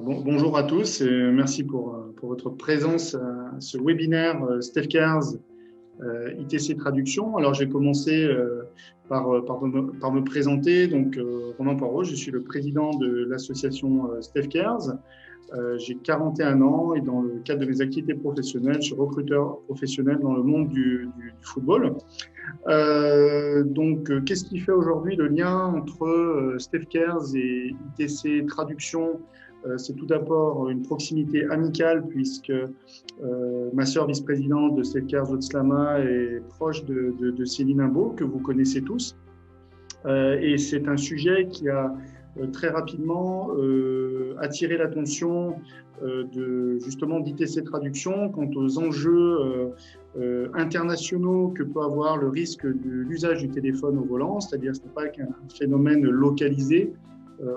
Bonjour à tous et merci pour votre présence à ce webinaire Steph Cares ITC Traduction. Alors, je vais commencer par me présenter. Donc, Romain Poirot, je suis le président de l'association Steph Cares. J'ai 41 ans et dans le cadre de mes activités professionnelles, je suis recruteur professionnel dans le monde du football. Donc, qu'est-ce qui fait aujourd'hui le lien entre Steph Cares et ITC Traduction? C'est tout d'abord une proximité amicale puisque ma sœur vice-présidente de Steph Cares Haute-Slama est proche de Céline Imbeau, que vous connaissez tous. Et c'est un sujet qui a très rapidement attiré l'attention justement d'ITC Traduction quant aux enjeux internationaux que peut avoir le risque de l'usage du téléphone au volant, c'est-à-dire ce n'est pas qu'un phénomène localisé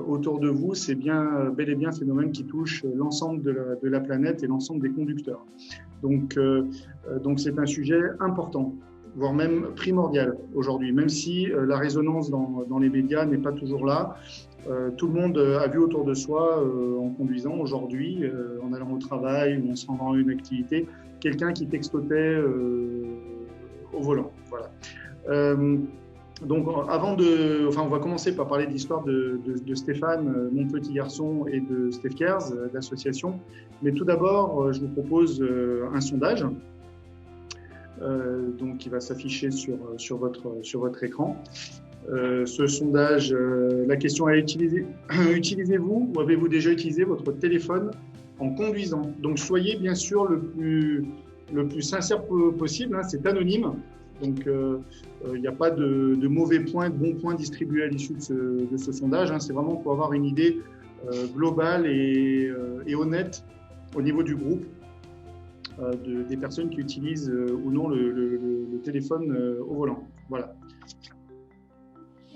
autour de vous, c'est bel et bien un phénomène qui touche l'ensemble de la planète et l'ensemble des conducteurs. Donc c'est un sujet important, voire même primordial aujourd'hui, même si la résonance dans les médias n'est pas toujours là. Tout le monde a vu autour de soi, en conduisant aujourd'hui, en allant au travail ou en se rendant à une activité, quelqu'un qui textotait au volant. Voilà. Donc, on va commencer par parler de l'histoire de Stéphane, mon petit garçon, et de Steph Cares, l'association. Mais tout d'abord, je vous propose un sondage. Donc, qui va s'afficher sur votre écran. Ce sondage, la question est utilisez-vous ou avez-vous déjà utilisé votre téléphone en conduisant? Donc, soyez bien sûr le plus sincère possible, hein, c'est anonyme. Donc, il n'y a pas de mauvais points, de bons points distribués à l'issue de ce sondage. Hein. C'est vraiment pour avoir une idée globale et honnête au niveau du groupe des personnes qui utilisent ou non le téléphone au volant. Voilà.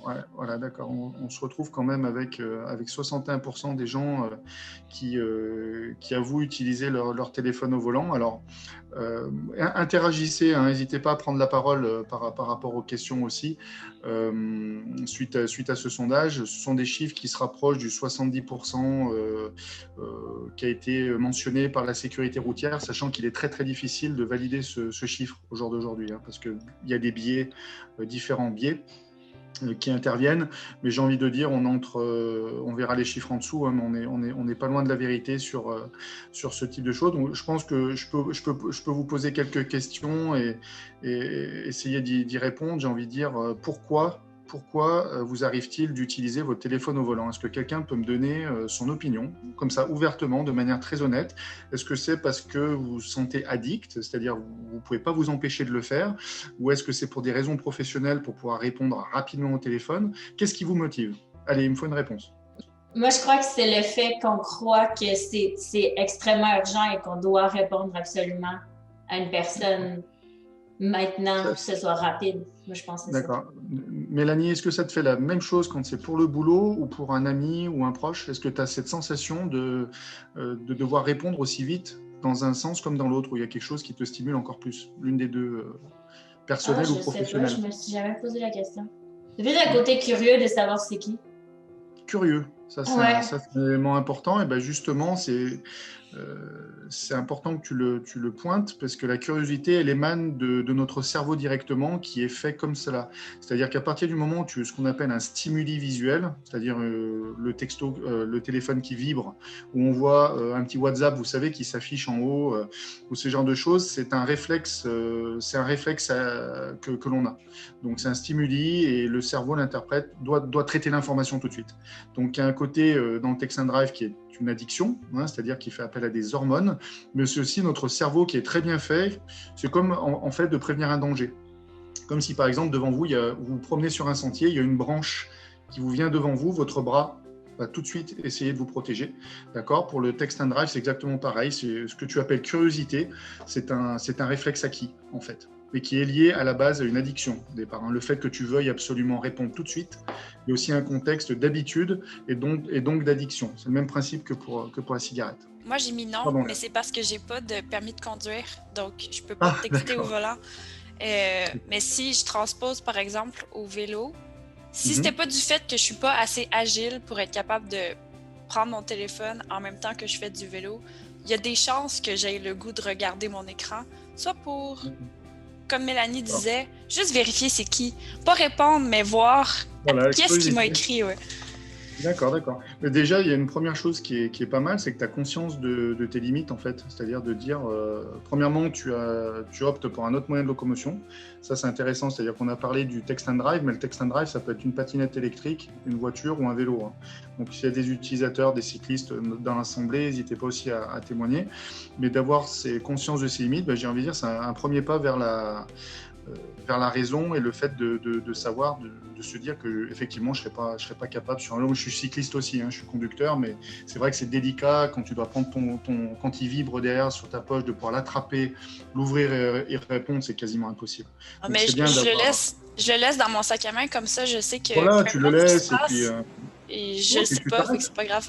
Ouais, voilà, d'accord. On se retrouve quand même avec 61% des gens qui avouent utiliser leur téléphone au volant. Alors, interagissez, hein, n'hésitez pas à prendre la parole par rapport aux questions aussi. Suite à ce sondage, ce sont des chiffres qui se rapprochent du 70% qui a été mentionné par la sécurité routière, sachant qu'il est très très difficile de valider ce chiffre au jour d'aujourd'hui, hein, parce qu'il y a des biais, différents biais qui interviennent, mais j'ai envie de dire, on verra les chiffres en dessous, hein, mais on n'est pas loin de la vérité sur ce type de choses. Donc, je pense que je peux vous poser quelques questions et essayer d'y répondre. J'ai envie de dire, pourquoi vous arrive-t-il d'utiliser votre téléphone au volant? Est-ce que quelqu'un peut me donner son opinion, comme ça, ouvertement, de manière très honnête? Est-ce que c'est parce que vous vous sentez addict, c'est-à-dire vous ne pouvez pas vous empêcher de le faire? Ou est-ce que c'est pour des raisons professionnelles, pour pouvoir répondre rapidement au téléphone? Qu'est-ce qui vous motive? Allez, il me faut une réponse. Moi, je crois que c'est le fait qu'on croit que c'est extrêmement urgent et qu'on doit répondre absolument à une personne maintenant, que ce soit rapide. Moi, je pense que c'est ça. D'accord. Mélanie, est-ce que ça te fait la même chose quand c'est pour le boulot ou pour un ami ou un proche? Est-ce que tu as cette sensation de devoir répondre aussi vite dans un sens comme dans l'autre, où il y a quelque chose qui te stimule encore plus, l'une des deux, personnelle ou professionnelle? Je sais pas, je me suis jamais posé la question. C'est juste un côté curieux de savoir c'est qui. Curieux, ça c'est un élément important. Et ben justement, c'est important que tu le pointes, parce que la curiosité, elle émane de notre cerveau directement, qui est fait comme cela. C'est-à-dire qu'à partir du moment où tu as ce qu'on appelle un stimuli visuel, c'est-à-dire le téléphone qui vibre, où on voit un petit WhatsApp, vous savez, qui s'affiche en haut, ou ce genre de choses, c'est un réflexe, que l'on a. Donc c'est un stimuli et le cerveau l'interprète, doit traiter l'information tout de suite. Donc il y a un côté dans le Text and Drive qui est une addiction, hein, c'est-à-dire qui fait appel à des hormones, mais c'est aussi notre cerveau qui est très bien fait. C'est comme en fait de prévenir un danger. Comme si par exemple devant vous, vous vous promenez sur un sentier, il y a une branche qui vous vient devant vous, votre bras va tout de suite essayer de vous protéger. D'accord? Pour le Text and Drive, c'est exactement pareil. C'est ce que tu appelles curiosité. C'est un réflexe acquis en fait, mais qui est lié à la base à une addiction au départ. Le fait que tu veuilles absolument répondre tout de suite, il y a aussi un contexte d'habitude et donc d'addiction. C'est le même principe que pour la cigarette. Moi, j'ai mis non, Pardon. Mais c'est parce que j'ai pas de permis de conduire, donc je peux pas texter au volant. Mais si je transpose, par exemple, au vélo, si c'était pas du fait que je suis pas assez agile pour être capable de prendre mon téléphone en même temps que je fais du vélo, il y a des chances que j'aie le goût de regarder mon écran, soit pour, comme Mélanie disait, juste vérifier c'est qui. Pas répondre, mais voir qu'est-ce qu'il m'a écrit. Ouais. D'accord. Mais déjà, il y a une première chose qui est pas mal, c'est que tu as conscience de tes limites, en fait. C'est-à-dire de dire, premièrement, tu optes pour un autre moyen de locomotion. Ça, c'est intéressant. C'est-à-dire qu'on a parlé du text and drive, mais le text and drive, ça peut être une patinette électrique, une voiture ou un vélo. Hein. Donc, s'il y a des utilisateurs, des cyclistes dans l'assemblée, n'hésitez pas aussi à témoigner. Mais d'avoir conscience de ses limites, j'ai envie de dire, c'est un premier pas vers la raison et le fait de savoir, de se dire que effectivement je serais pas capable sur un vélo. Je suis cycliste aussi, hein, je suis conducteur, mais c'est vrai que c'est délicat quand tu dois prendre quand il vibre derrière sur ta poche, de pouvoir l'attraper, l'ouvrir et répondre, c'est quasiment impossible. Donc, mais je le laisse dans mon sac à main, comme ça je sais que voilà, tu le laisses et puis et je ne sais pas, c'est pas grave.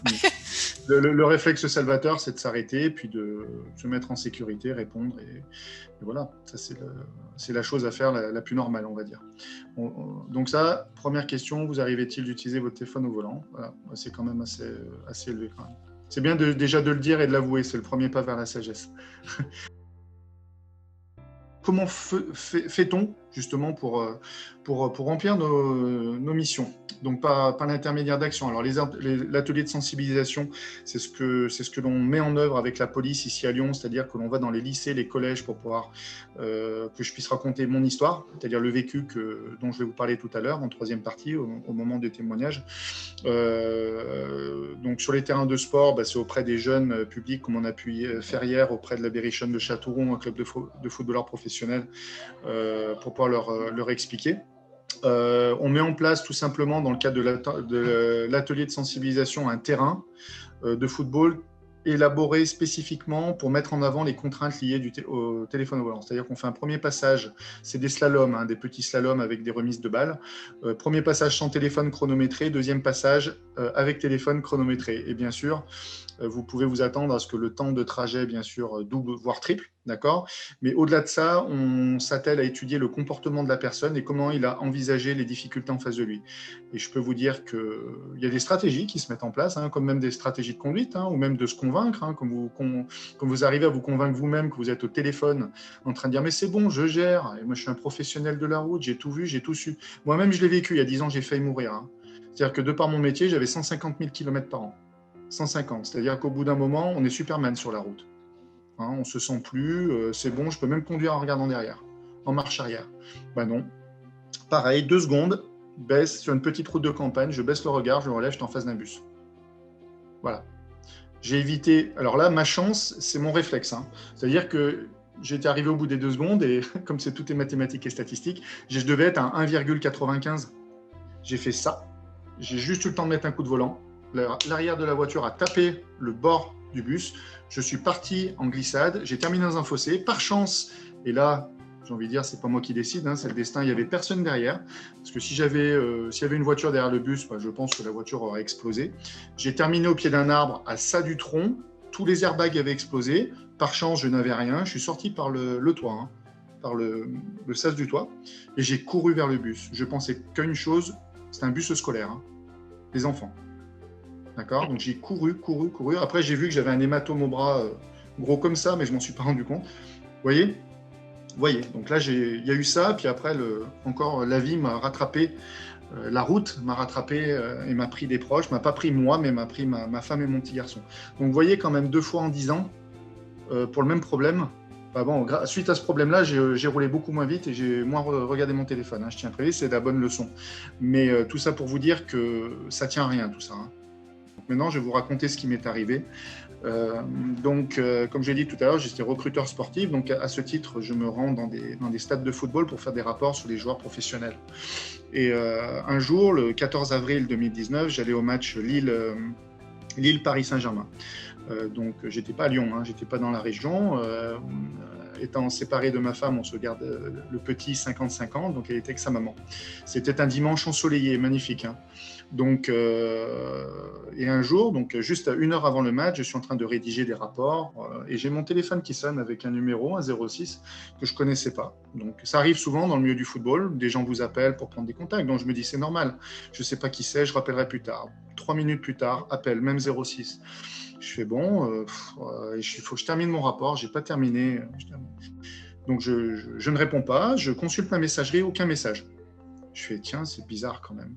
Le réflexe salvateur, c'est de s'arrêter, puis de se mettre en sécurité, répondre, et voilà, ça c'est la chose à faire la plus normale, on va dire. Donc ça, première question, vous arrivez-il d'utiliser votre téléphone au volant? Voilà, c'est quand même assez élevé quand même. C'est bien déjà de le dire et de l'avouer, c'est le premier pas vers la sagesse. Comment fait-on justement pour remplir nos missions? Donc par l'intermédiaire d'actions. Alors l'atelier de sensibilisation, c'est ce que l'on met en œuvre avec la police ici à Lyon, c'est-à-dire que l'on va dans les lycées, les collèges pour pouvoir que je puisse raconter mon histoire, c'est-à-dire le vécu dont je vais vous parler tout à l'heure en troisième partie au moment des témoignages. Donc sur les terrains de sport, c'est auprès des jeunes publics comme on a pu faire hier auprès de la Berrichonne de Châteauroux, un club de footballeurs professionnels, pour pouvoir leur expliquer. On met en place tout simplement dans le cadre de l'atelier de sensibilisation un terrain de football élaboré spécifiquement pour mettre en avant les contraintes liées au téléphone au volant. C'est-à-dire qu'on fait un premier passage, c'est des slaloms, hein, des petits slaloms avec des remises de balles. Premier passage sans téléphone chronométré, deuxième passage avec téléphone chronométré. Et bien sûr, vous pouvez vous attendre à ce que le temps de trajet, bien sûr, double, voire triple, d'accord ? Mais au-delà de ça, on s'attelle à étudier le comportement de la personne et comment il a envisagé les difficultés en face de lui. Et je peux vous dire qu'il y a des stratégies qui se mettent en place, hein, comme même des stratégies de conduite, hein, ou même de se convaincre, hein, comme vous arrivez à vous convaincre vous-même que vous êtes au téléphone en train de dire « mais c'est bon, je gère, et moi je suis un professionnel de la route, j'ai tout vu, j'ai tout su ». Moi-même, je l'ai vécu, il y a 10 ans, j'ai failli mourir. Hein. C'est-à-dire que de par mon métier, j'avais 150 000 km par an. 150, c'est-à-dire qu'au bout d'un moment, on est Superman sur la route. Hein, on ne se sent plus, c'est bon, je peux même conduire en regardant derrière, en marche arrière. Ben non. Pareil, 2 secondes, baisse sur une petite route de campagne, je baisse le regard, je me relève, je suis en face d'un bus. Voilà. J'ai évité... Alors là, ma chance, c'est mon réflexe. Hein. C'est-à-dire que j'étais arrivé au bout des 2 secondes et comme c'est tout est mathématiques et statistiques, je devais être à 1,95. J'ai fait ça. J'ai juste eu le temps de mettre un coup de volant. L'arrière de la voiture a tapé le bord du bus. Je suis parti en glissade. J'ai terminé dans un fossé. Par chance, et là, j'ai envie de dire, c'est pas moi qui décide, hein, c'est le destin. Il n'y avait personne derrière. Parce que s'il y avait une voiture derrière le bus, je pense que la voiture aurait explosé. J'ai terminé au pied d'un arbre à ça du tronc. Tous les airbags avaient explosé. Par chance, je n'avais rien. Je suis sorti par le toit, hein, par le sas du toit. Et j'ai couru vers le bus. Je pensais qu'à une chose, c'était un bus scolaire, hein, les enfants. D'accord ? Donc j'ai couru. Après, j'ai vu que j'avais un hématome au bras gros comme ça, mais je ne m'en suis pas rendu compte. Vous voyez, donc là, il y a eu ça. Puis après, encore, la vie m'a rattrapé. La route m'a rattrapé et m'a pris des proches. M'a pas pris moi, mais m'a pris ma femme et mon petit garçon. Donc vous voyez, quand même 2 fois en 10 ans, pour le même problème. Suite à ce problème-là, j'ai roulé beaucoup moins vite et j'ai moins regardé mon téléphone. Hein, je tiens à préciser, c'est la bonne leçon. Mais tout ça pour vous dire que ça tient à rien, tout ça. Hein. Maintenant, je vais vous raconter ce qui m'est arrivé. Comme j'ai dit tout à l'heure, j'étais recruteur sportif. Donc, à ce titre, je me rends dans des stades de football pour faire des rapports sur les joueurs professionnels. Et un jour, le 14 avril 2019, j'allais au match Lille-Paris Saint-Germain. Donc, j'étais pas à Lyon, hein, j'étais pas dans la région. étant séparé de ma femme, on se garde le petit 50-50, donc elle était avec sa maman. C'était un dimanche ensoleillé, magnifique. Hein. Donc, et un jour, donc juste à 1 heure avant le match, je suis en train de rédiger des rapports et j'ai mon téléphone qui sonne avec un numéro, un 06, que je ne connaissais pas. Donc ça arrive souvent dans le milieu du football, des gens vous appellent pour prendre des contacts, donc je me dis c'est normal, je ne sais pas qui c'est, je rappellerai plus tard. 3 minutes plus tard, appel, même 06. Je fais bon, il faut que je termine mon rapport, je n'ai pas terminé. Donc je ne réponds pas, je consulte ma messagerie, aucun message. Je fais tiens, c'est bizarre quand même.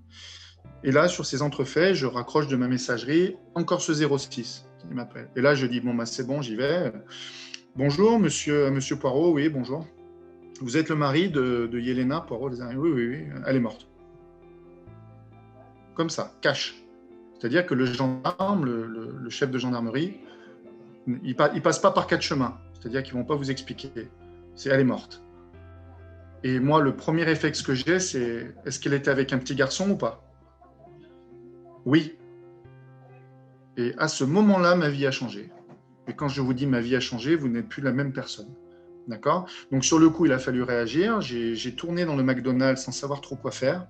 Et là, sur ces entrefaits, je raccroche de ma messagerie encore ce 06 qui m'appelle. Et là, je dis, bon, bah, c'est bon, j'y vais. Bonjour, monsieur Poirot, oui, bonjour. Vous êtes le mari de Yelena Poirot? Oui, elle est morte. Comme ça, cash. C'est-à-dire que le gendarme, le chef de gendarmerie, il passe pas par 4 chemins. C'est-à-dire qu'ils ne vont pas vous expliquer. Elle est morte. Et moi, le premier réflexe que j'ai, c'est est-ce qu'elle était avec un petit garçon ou pas? Oui. Et à ce moment-là, ma vie a changé. Et quand je vous dis ma vie a changé, vous n'êtes plus la même personne. D'accord? Donc sur le coup, il a fallu réagir. J'ai tourné dans le McDonald's sans savoir trop quoi faire.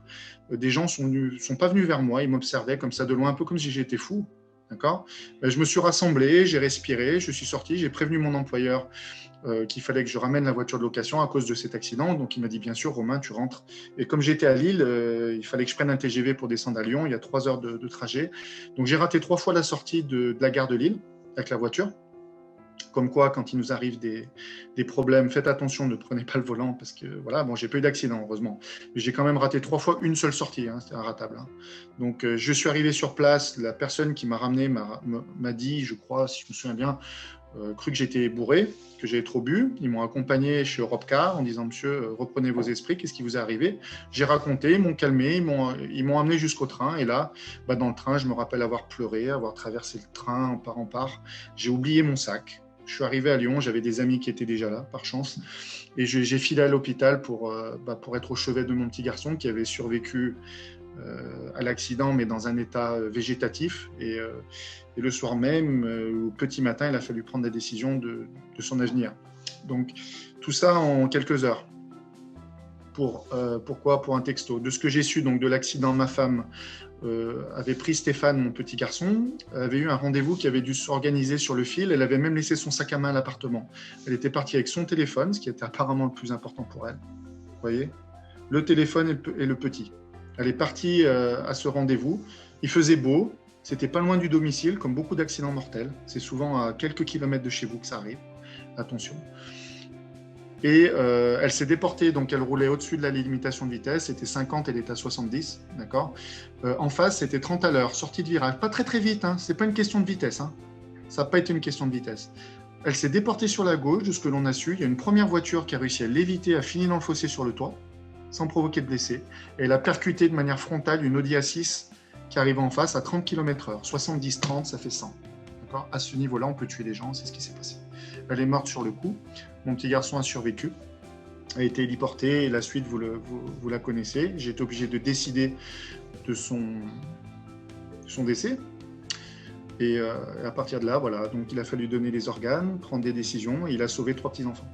Des gens sont pas venus vers moi, ils m'observaient comme ça de loin, un peu comme si j'étais fou. D'accord? Je me suis rassemblé, j'ai respiré, je suis sorti, j'ai prévenu mon employeur qu'il fallait que je ramène la voiture de location à cause de cet accident. Donc il m'a dit bien sûr, Romain, tu rentres. Et comme j'étais à Lille, il fallait que je prenne un TGV pour descendre à Lyon. Il y a 3 heures de trajet. Donc j'ai raté 3 fois la sortie de la gare de Lille avec la voiture. Comme quoi, quand il nous arrive des problèmes, faites attention, ne prenez pas le volant parce que voilà, bon, j'ai pas eu d'accident heureusement, mais j'ai quand même raté 3 fois une seule sortie, hein, c'était inratable. Hein. Donc je suis arrivé sur place, la personne qui m'a ramené m'a dit, je crois, si je me souviens bien, cru que j'étais bourré, que j'avais trop bu. Ils m'ont accompagné chez Europcar en disant monsieur, reprenez vos esprits, qu'est-ce qui vous est arrivé? J'ai raconté, ils m'ont calmé, ils m'ont amené jusqu'au train et là, dans le train, je me rappelle avoir pleuré, avoir traversé le train en part. J'ai oublié mon sac. Je suis arrivé à Lyon, j'avais des amis qui étaient déjà là, par chance, et j'ai filé à l'hôpital pour être au chevet de mon petit garçon qui avait survécu à l'accident, mais dans un état végétatif. Et le soir même, au petit matin, il a fallu prendre la décision de son avenir. Donc, tout ça en quelques heures. Pourquoi? Pour un texto. De ce que j'ai su donc, de l'accident, ma femme avait pris Stéphane, mon petit garçon, avait eu un rendez-vous qui avait dû s'organiser sur le fil. Elle avait même laissé son sac à main à l'appartement. Elle était partie avec son téléphone, ce qui était apparemment le plus important pour elle. Vous voyez? Le téléphone et le petit. Elle est partie à ce rendez-vous. Il faisait beau. C'était pas loin du domicile, comme beaucoup d'accidents mortels. C'est souvent à quelques kilomètres de chez vous que ça arrive. Attention. Et elle s'est déportée, donc elle roulait au-dessus de la limitation de vitesse, c'était 50, elle était à 70, d'accord. En face, c'était 30 à l'heure, sortie de virage, pas très très vite, hein. C'est pas une question de vitesse, hein. Ça n'a pas été une question de vitesse. Elle s'est déportée sur la gauche, de ce que l'on a su, il y a une première voiture qui a réussi à l'éviter, a fini dans le fossé sur le toit, sans provoquer de blessés, et elle a percuté de manière frontale une Audi A6 qui arrivait en face à 30 km/h, 70-30, ça fait 100. D'accord. À ce niveau-là, on peut tuer les gens, c'est ce qui s'est passé. Elle est morte sur le coup. Mon petit garçon a survécu, a été héliporté, et la suite, vous la connaissez. J'ai été obligé de décider de son décès. Et à partir de là, voilà, donc il a fallu donner les organes, prendre des décisions, et il a sauvé 3 petits-enfants.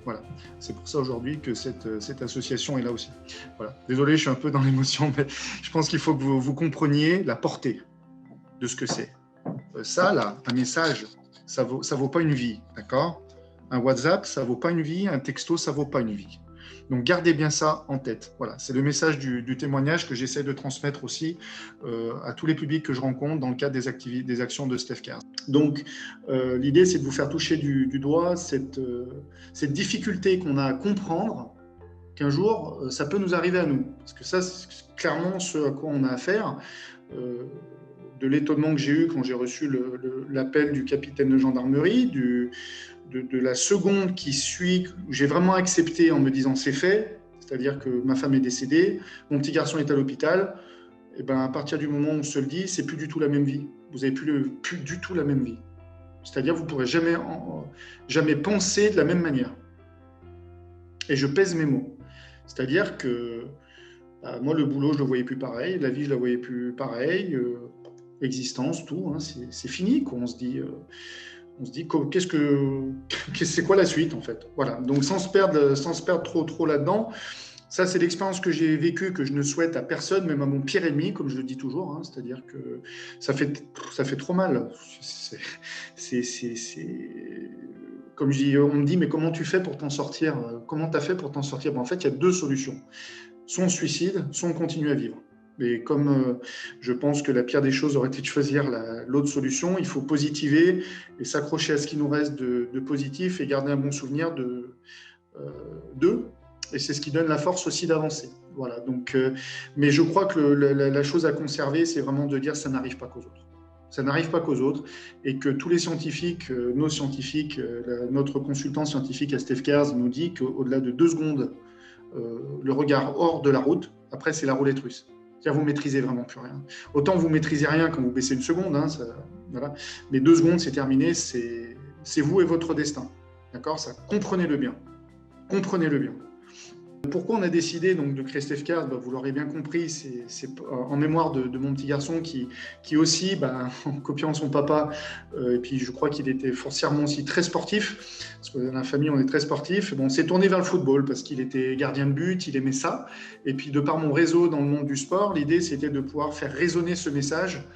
Voilà, c'est pour ça aujourd'hui que cette association est là aussi. Voilà. Désolé, je suis un peu dans l'émotion, mais je pense qu'il faut que vous compreniez la portée de ce que c'est. Ça, là, un message, ça vaut pas une vie, d'accord? Un WhatsApp, ça vaut pas une vie, un texto, ça vaut pas une vie. Donc, gardez bien ça en tête. Voilà, c'est le message du témoignage que j'essaie de transmettre aussi à tous les publics que je rencontre dans le cadre des actions de Steph Cares. Donc, l'idée, c'est de vous faire toucher du doigt cette difficulté qu'on a à comprendre qu'un jour, ça peut nous arriver à nous. Parce que ça, c'est clairement ce à quoi on a affaire. De l'étonnement que j'ai eu quand j'ai reçu l'appel du capitaine de gendarmerie, de la seconde qui suit, j'ai vraiment accepté en me disant c'est fait, c'est-à-dire que ma femme est décédée, mon petit garçon est à l'hôpital, et ben à partir du moment où on se le dit, c'est plus du tout la même vie. Vous n'avez plus du tout la même vie. C'est-à-dire que vous ne pourrez jamais penser de la même manière. Et je pèse mes mots. C'est-à-dire que moi, le boulot, je ne le voyais plus pareil, la vie, je ne la voyais plus pareil, l'existence, tout, hein, c'est fini, quoi. On se dit, On se dit c'est quoi la suite en fait. Voilà. Donc sans se perdre trop là-dedans. Ça, c'est l'expérience que j'ai vécue, que je ne souhaite à personne, même à mon pire ennemi, comme je le dis toujours. C'est-à-dire que ça fait trop mal. Comme je dis, on me dit, mais comment tu fais pour t'en sortir? Comment tu as fait pour t'en sortir? En fait, il y a 2 solutions. Soit on se suicide, soit on continue à vivre. Mais comme je pense que la pire des choses aurait été de choisir l'autre solution, il faut positiver et s'accrocher à ce qui nous reste de positif et garder un bon souvenir d'eux. Et c'est ce qui donne la force aussi d'avancer. Voilà. Donc, mais je crois que la chose à conserver, c'est vraiment de dire que ça n'arrive pas qu'aux autres. Ça n'arrive pas qu'aux autres et que tous les scientifiques, nos scientifiques, notre consultant scientifique à Steph Kers nous dit qu'au-delà de 2 secondes, le regard hors de la route, après c'est la roulette russe. C'est-à-dire vous maîtrisez vraiment plus rien. Autant vous maîtrisez rien quand vous baissez 1 seconde, voilà. Mais 2 secondes, c'est terminé, c'est vous et votre destin. D'accord? Ça, comprenez-le bien. Comprenez-le bien. Pourquoi on a décidé donc de créer Steph Kers? Vous l'aurez bien compris, c'est en mémoire de mon petit garçon qui aussi, en copiant son papa, et puis je crois qu'il était foncièrement aussi très sportif, parce que dans la famille on est très sportif. On s'est tourné vers le football parce qu'il était gardien de but, il aimait ça. Et puis de par mon réseau dans le monde du sport, l'idée c'était de pouvoir faire résonner ce message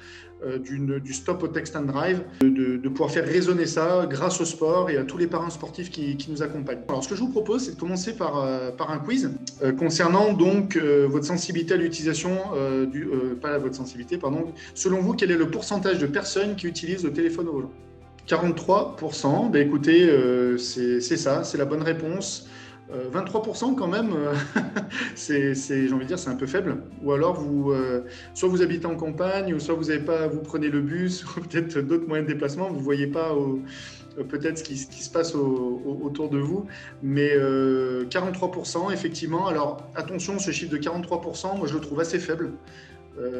du stop au text and drive, de pouvoir faire résonner ça grâce au sport et à tous les parrains sportifs qui nous accompagnent. Alors ce que je vous propose, c'est de commencer par un quiz concernant donc votre sensibilité à l'utilisation pas votre sensibilité, pardon. Selon vous, quel est le pourcentage de personnes qui utilisent le téléphone au volant? 43%, écoutez, c'est ça, c'est la bonne réponse. 23% quand même, j'ai envie de dire, c'est un peu faible. Ou alors, soit vous habitez en campagne, ou soit vous prenez le bus, ou peut-être d'autres moyens de déplacement, vous ne voyez pas peut-être ce qui se passe autour de vous. Mais 43%, effectivement. Alors, attention, ce chiffre de 43%, moi, je le trouve assez faible.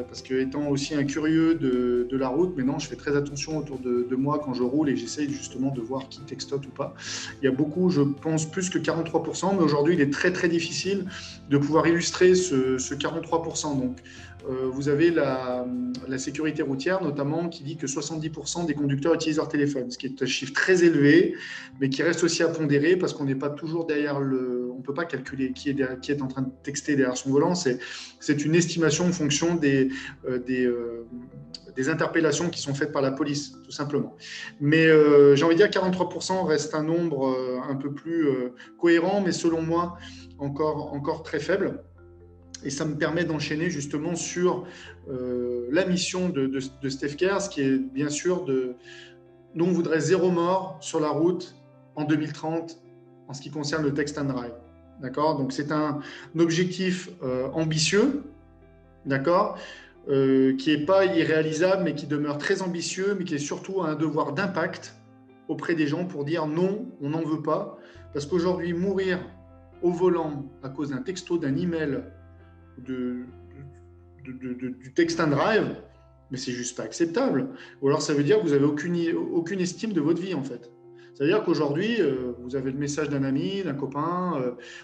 Parce que étant aussi un curieux de la route, maintenant je fais très attention autour de moi quand je roule et j'essaye justement de voir qui textote ou pas. Il y a beaucoup, je pense, plus que 43%, mais aujourd'hui il est très très difficile de pouvoir illustrer ce 43%. Donc vous avez la sécurité routière notamment qui dit que 70% des conducteurs utilisent leur téléphone, ce qui est un chiffre très élevé, mais qui reste aussi à pondérer parce qu'on n'est pas toujours derrière on ne peut pas calculer qui est en train de texter derrière son volant. C'est une estimation en fonction des interpellations qui sont faites par la police, tout simplement. Mais j'ai envie de dire 43% reste un nombre un peu plus cohérent, mais selon moi encore très faible. Et ça me permet d'enchaîner justement sur la mission de Steph Kers, qui est bien sûr nous on voudrait 0 mort sur la route en 2030 en ce qui concerne le text and drive. D'accord? Donc c'est un objectif ambitieux, d'accord, qui n'est pas irréalisable, mais qui demeure très ambitieux, mais qui est surtout un devoir d'impact auprès des gens pour dire non, on n'en veut pas. Parce qu'aujourd'hui, mourir au volant à cause d'un texto, d'un email, du text and drive, mais c'est juste pas acceptable. Ou alors ça veut dire que vous n'avez aucune estime de votre vie en fait. C'est-à-dire qu'aujourd'hui, vous avez le message d'un ami, d'un copain,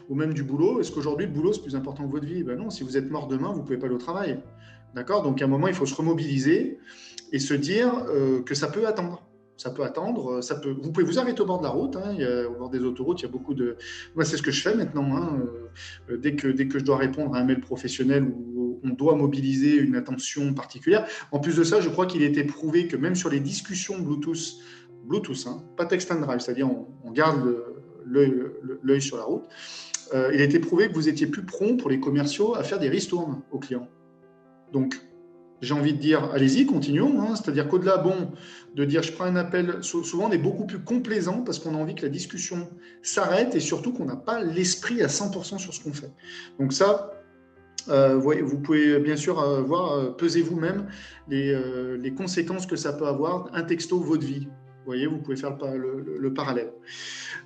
ou même du boulot. Est-ce qu'aujourd'hui, le boulot, c'est plus important que votre vie? Ben non, si vous êtes mort demain, vous ne pouvez pas aller au travail. D'accord? Donc, à un moment, il faut se remobiliser et se dire que ça peut attendre. Ça peut attendre. Vous pouvez vous arrêter au bord de la route. Au bord des autoroutes, il y a beaucoup de... Moi, c'est ce que je fais maintenant. Dès que je dois répondre à un mail professionnel où on doit mobiliser une attention particulière. En plus de ça, je crois qu'il a été prouvé que même sur les discussions Bluetooth, pas text and drive, c'est-à-dire on garde l'œil sur la route. Il a été prouvé que vous étiez plus prompt pour les commerciaux à faire des ristournes aux clients. Donc, j'ai envie de dire, allez-y, continuons. C'est-à-dire qu'au-delà, de dire je prends un appel, souvent on est beaucoup plus complaisant parce qu'on a envie que la discussion s'arrête et surtout qu'on n'a pas l'esprit à 100% sur ce qu'on fait. Donc ça, vous pouvez bien sûr peser vous-même les conséquences que ça peut avoir, un texto, votre vie. Vous voyez, vous pouvez faire le parallèle.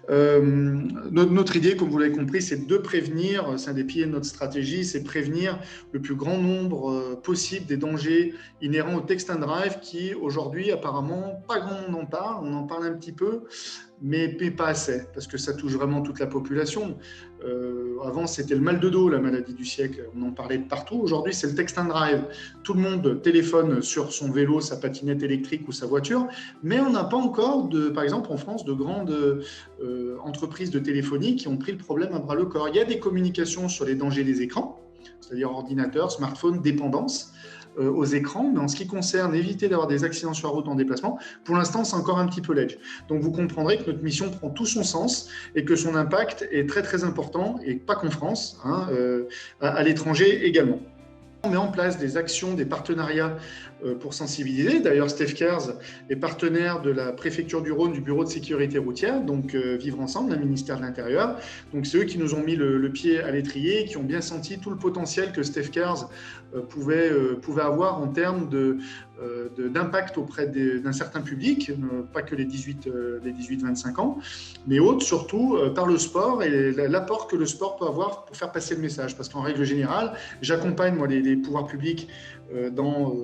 Notre idée, comme vous l'avez compris, c'est de prévenir, c'est un des piliers de notre stratégie, c'est prévenir le plus grand nombre possible des dangers inhérents au text and drive qui, aujourd'hui, apparemment, pas grand monde en parle. On en parle un petit peu, mais pas assez, parce que ça touche vraiment toute la population. Avant, c'était le mal de dos, la maladie du siècle. On en parlait de partout. Aujourd'hui, c'est le text and drive. Tout le monde téléphone sur son vélo, sa patinette électrique ou sa voiture, mais on n'a pas encore, par exemple en France, de grandes entreprises de téléphonie qui ont pris le problème à bras-le-corps. Il y a des communications sur les dangers des écrans, c'est-à-dire ordinateur, smartphone, dépendance aux écrans, mais en ce qui concerne éviter d'avoir des accidents sur la route en déplacement, pour l'instant, c'est encore un petit peu ledge. Donc, vous comprendrez que notre mission prend tout son sens et que son impact est très, très important, et pas qu'en France, à l'étranger également. On met en place des actions, des partenariats pour sensibiliser. D'ailleurs, Steph Cares est partenaire de la préfecture du Rhône, du bureau de sécurité routière, donc Vivre Ensemble, le ministère de l'Intérieur. Donc, c'est eux qui nous ont mis le pied à l'étrier, qui ont bien senti tout le potentiel que Steph Cares pouvait avoir en termes d'impact auprès d'un certain public, pas que les 18-25 ans, mais autres, surtout par le sport et l'apport que le sport peut avoir pour faire passer le message. Parce qu'en règle générale, j'accompagne moi les pouvoirs publics dans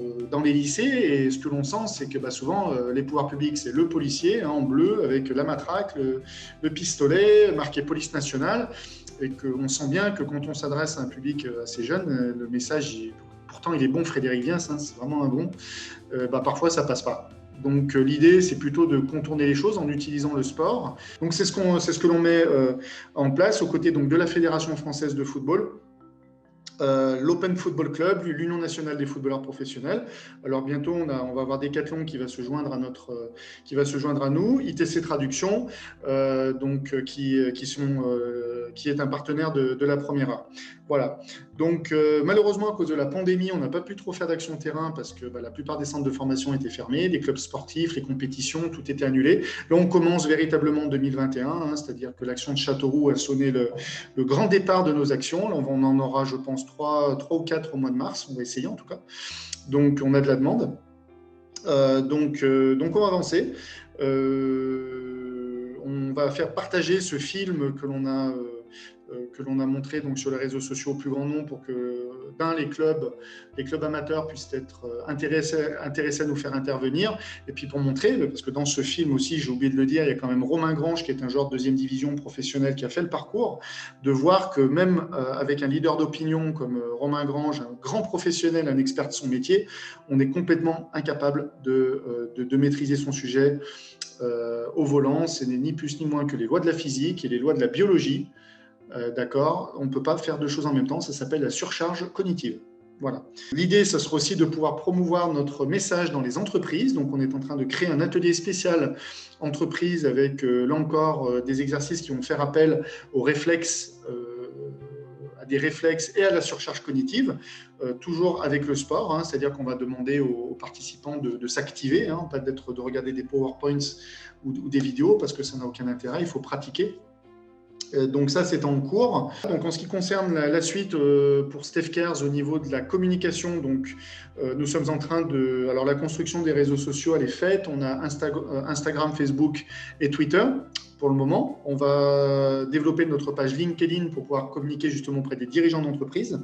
les lycées, et ce que l'on sent, c'est que souvent les pouvoirs publics, c'est le policier en bleu avec la matraque, le pistolet marqué police nationale, et qu'on sent bien que quand on s'adresse à un public assez jeune, le message, pourtant il est bon, Frédéric Viens, c'est vraiment un bon, parfois ça passe pas. Donc l'idée, c'est plutôt de contourner les choses en utilisant le sport. Donc c'est ce que l'on met en place aux côtés donc de la Fédération française de football, l'Open Football Club, l'Union nationale des footballeurs professionnels. Alors bientôt, on va avoir Decathlon qui va se joindre à nous, ITC Traduction, qui est un partenaire de la Première A. Voilà. Donc malheureusement, à cause de la pandémie, on n'a pas pu trop faire d'action terrain parce que la plupart des centres de formation étaient fermés, les clubs sportifs, les compétitions, tout était annulé. Là, on commence véritablement en 2021, c'est-à-dire que l'action de Châteauroux a sonné le grand départ de nos actions. Là, on en aura, je pense, 3 ou 4 au mois de mars. On va essayer en tout cas. Donc, on a de la demande. Donc, on va avancer. On va faire partager ce film que l'on a montré donc sur les réseaux sociaux au plus grand nombre pour que les clubs amateurs puissent être intéressés à nous faire intervenir, et puis pour montrer, parce que dans ce film aussi, j'ai oublié de le dire, il y a quand même Romain Grange qui est un joueur de deuxième division professionnel qui a fait le parcours, de voir que même avec un leader d'opinion comme Romain Grange, un grand professionnel, un expert de son métier, on est complètement incapable de maîtriser son sujet au volant. Ce n'est ni plus ni moins que les lois de la physique et les lois de la biologie. D'accord, on ne peut pas faire deux choses en même temps, ça s'appelle la surcharge cognitive. Voilà. L'idée, ce sera aussi de pouvoir promouvoir notre message dans les entreprises. Donc, on est en train de créer un atelier spécial entreprise avec, là encore, des exercices qui vont faire appel aux réflexes, à des réflexes et à la surcharge cognitive, toujours avec le sport, c'est-à-dire qu'on va demander aux participants de s'activer, pas de regarder des PowerPoints ou des vidéos, parce que ça n'a aucun intérêt, il faut pratiquer. Donc ça, c'est en cours. Donc en ce qui concerne la suite pour Steph Cares au niveau de la communication, donc nous sommes en train de... Alors la construction des réseaux sociaux, elle est faite. On a Instagram, Facebook et Twitter pour le moment. On va développer notre page LinkedIn pour pouvoir communiquer justement auprès des dirigeants d'entreprise.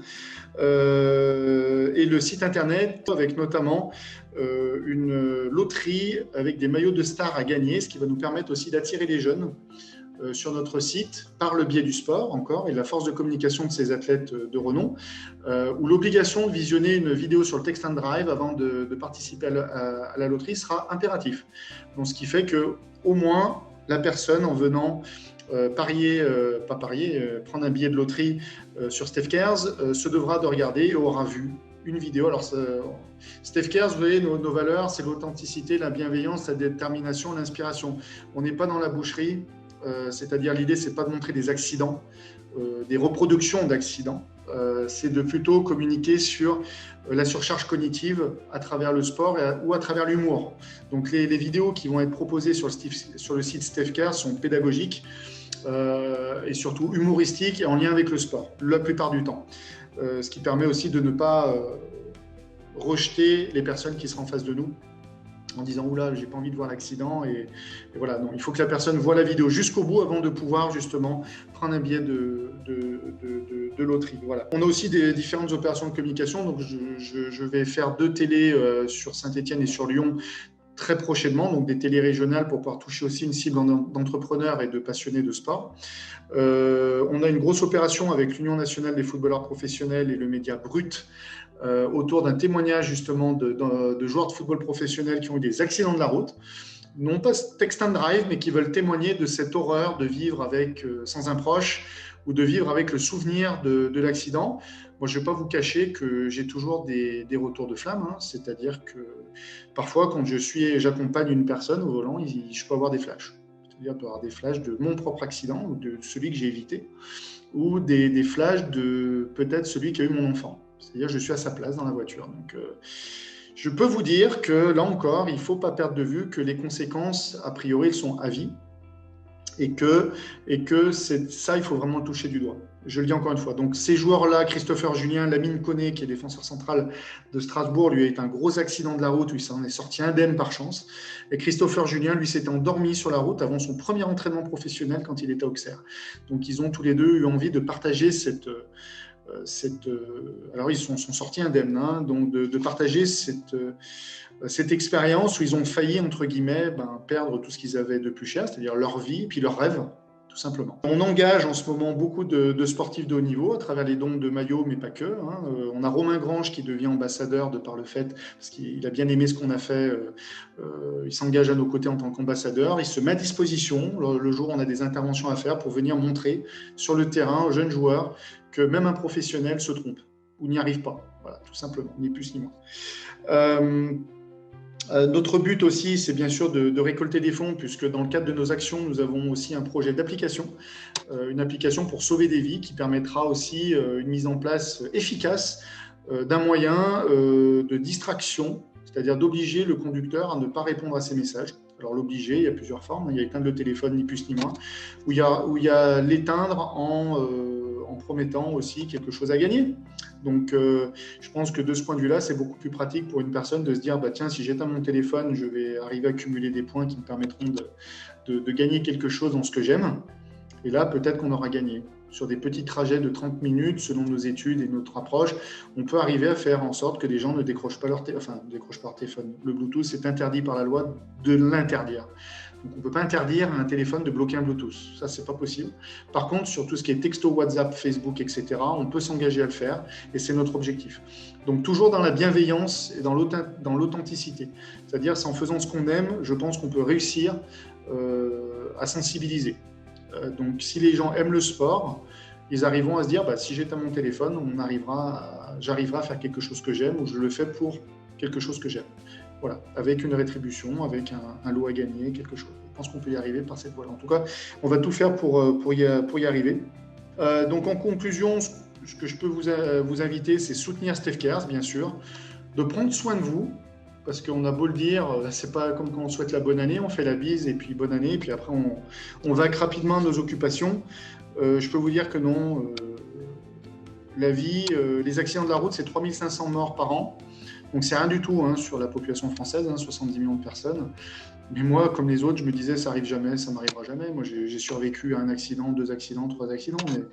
Et le site internet avec notamment une loterie avec des maillots de stars à gagner, ce qui va nous permettre aussi d'attirer les jeunes sur notre site par le biais du sport encore et de la force de communication de ces athlètes de renom, où l'obligation de visionner une vidéo sur le text and drive avant de participer à la loterie sera impératif. Donc, ce qui fait que au moins la personne en venant prendre un billet de loterie sur Steph Cares se devra de regarder et aura vu une vidéo. Alors, Steph Cares, vous voyez, nos valeurs, c'est l'authenticité, la bienveillance, la détermination, l'inspiration. On n'est pas dans la boucherie. C'est-à-dire l'idée, c'est pas de montrer des accidents, des reproductions d'accidents, c'est de plutôt communiquer sur la surcharge cognitive à travers le sport ou à travers l'humour. Donc les vidéos qui vont être proposées sur le site Steph Cares sont pédagogiques et surtout humoristiques et en lien avec le sport, la plupart du temps. Ce qui permet aussi de ne pas rejeter les personnes qui seront en face de nous, en disant « Oula, j'ai pas envie de voir l'accident ». Et voilà, donc, il faut que la personne voit la vidéo jusqu'au bout avant de pouvoir justement prendre un billet de loterie. Voilà. On a aussi des différentes opérations de communication. Donc je vais faire 2 télés sur Saint-Étienne et sur Lyon très prochainement, donc des télérégionales pour pouvoir toucher aussi une cible d'entrepreneurs et de passionnés de sport. On a une grosse opération avec l'Union nationale des footballeurs professionnels et le média Brut autour d'un témoignage justement de joueurs de football professionnels qui ont eu des accidents de la route, non pas text and drive, mais qui veulent témoigner de cette horreur de vivre sans un proche ou de vivre avec le souvenir de l'accident. Moi, je ne vais pas vous cacher que j'ai toujours des retours de flamme, hein, c'est-à-dire que parfois, quand j'accompagne une personne au volant, je peux avoir des flashs. C'est-à-dire avoir des flashs de mon propre accident ou de celui que j'ai évité, ou des flashs de peut-être celui qui a eu mon enfant. C'est-à-dire que je suis à sa place dans la voiture. Donc, je peux vous dire que là encore, il ne faut pas perdre de vue que les conséquences, a priori, elles sont à vie et que ça, il faut vraiment le toucher du doigt. Je le dis encore une fois. Donc, ces joueurs-là, Christopher Julien, Lamine Koné, qui est défenseur central de Strasbourg, lui a été un gros accident de la route où il s'en est sorti indemne par chance. Et Christopher Julien, lui, s'était endormi sur la route avant son premier entraînement professionnel quand il était à Auxerre. Donc, ils ont tous les deux eu envie de partager alors ils sont sortis indemnes, hein, donc de partager cette expérience où ils ont failli, entre guillemets, perdre tout ce qu'ils avaient de plus cher, c'est-à-dire leur vie, puis leurs rêves, tout simplement. On engage en ce moment beaucoup de sportifs de haut niveau à travers les dons de maillots, mais pas que. Hein. On a Romain Grange qui devient ambassadeur de par le fait, parce qu'il a bien aimé ce qu'on a fait, il s'engage à nos côtés en tant qu'ambassadeur, il se met à disposition le jour où on a des interventions à faire pour venir montrer sur le terrain aux jeunes joueurs que même un professionnel se trompe ou n'y arrive pas. Voilà, tout simplement, ni plus ni moins. Notre but aussi, c'est bien sûr de récolter des fonds, puisque dans le cadre de nos actions, nous avons aussi un projet d'application, une application pour sauver des vies qui permettra aussi une mise en place efficace d'un moyen de distraction, c'est-à-dire d'obliger le conducteur à ne pas répondre à ses messages. Alors l'obliger, il y a plusieurs formes, il y a éteindre le téléphone, ni plus ni moins, ou il y a l'éteindre en promettant aussi quelque chose à gagner. Donc, je pense que de ce point de vue-là, c'est beaucoup plus pratique pour une personne de se dire, tiens, si j'éteins mon téléphone, je vais arriver à cumuler des points qui me permettront de gagner quelque chose dans ce que j'aime. Et là, peut-être qu'on aura gagné. Sur des petits trajets de 30 minutes, selon nos études et notre approche, on peut arriver à faire en sorte que les gens ne décrochent pas leur téléphone. Le Bluetooth, c'est interdit par la loi de l'interdire. Donc, on ne peut pas interdire à un téléphone de bloquer un Bluetooth. Ça, ce n'est pas possible. Par contre, sur tout ce qui est texto, WhatsApp, Facebook, etc., on peut s'engager à le faire et c'est notre objectif. Donc, toujours dans la bienveillance et dans l'authenticité. C'est-à-dire, c'est en faisant ce qu'on aime, je pense qu'on peut réussir à sensibiliser. Donc, si les gens aiment le sport, ils arriveront à se dire, si j'éteins mon téléphone, j'arriverai à faire quelque chose que j'aime ou je le fais pour quelque chose que j'aime. Voilà, avec une rétribution, avec un lot à gagner, quelque chose. Je pense qu'on peut y arriver par cette voie-là. En tout cas, on va tout faire pour y arriver. Donc, en conclusion, ce que je peux vous inviter, c'est soutenir Steph Cares, bien sûr, de prendre soin de vous, parce qu'on a beau le dire, c'est pas comme quand on souhaite la bonne année, on fait la bise et puis bonne année, et puis après on vague rapidement à nos occupations. Je peux vous dire que non, la vie, les accidents de la route, c'est 3500 morts par an. Donc, c'est rien du tout sur la population française, 70 millions de personnes. Mais moi, comme les autres, je me disais, ça n'arrive jamais, ça ne m'arrivera jamais. Moi, j'ai survécu à un accident, 2 accidents, 3 accidents, mais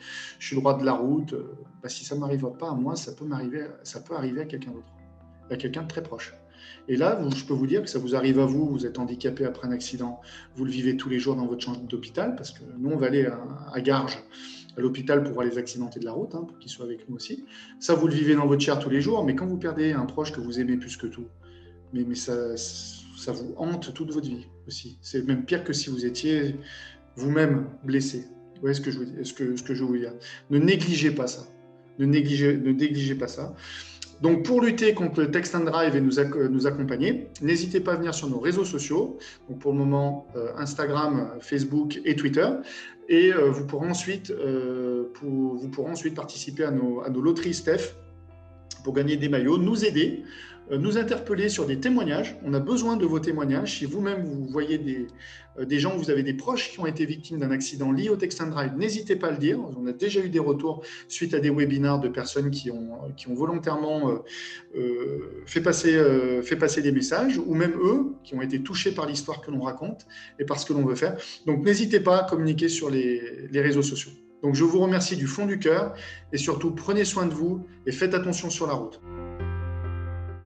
je suis le roi de la route. Si ça ne m'arrive pas à moi, ça peut arriver à quelqu'un d'autre, à quelqu'un de très proche. Et là, je peux vous dire que ça vous arrive à vous, vous êtes handicapé après un accident, vous le vivez tous les jours dans votre chambre d'hôpital, parce que nous, on va aller à Garges, à l'hôpital pour voir les accidentés de la route, pour qu'ils soient avec nous aussi. Ça, vous le vivez dans votre chair tous les jours, mais quand vous perdez un proche que vous aimez plus que tout, mais ça vous hante toute votre vie aussi. C'est même pire que si vous étiez vous-même blessé. Vous voyez ce que je veux vous dire. Ne négligez pas ça. Ne négligez pas ça. Donc, pour lutter contre le text and drive et nous accompagner, n'hésitez pas à venir sur nos réseaux sociaux. Donc, pour le moment, Instagram, Facebook et Twitter. Et vous pourrez ensuite participer à nos loteries Steph pour gagner des maillots, nous aider, nous interpeller sur des témoignages. On a besoin de vos témoignages. Si vous-même, vous voyez des gens, vous avez des proches qui ont été victimes d'un accident lié au text and drive, n'hésitez pas à le dire. On a déjà eu des retours suite à des webinars de personnes qui ont volontairement fait passer des messages, ou même eux, qui ont été touchés par l'histoire que l'on raconte et par ce que l'on veut faire. Donc, n'hésitez pas à communiquer sur les réseaux sociaux. Donc, je vous remercie du fond du cœur et surtout, prenez soin de vous et faites attention sur la route.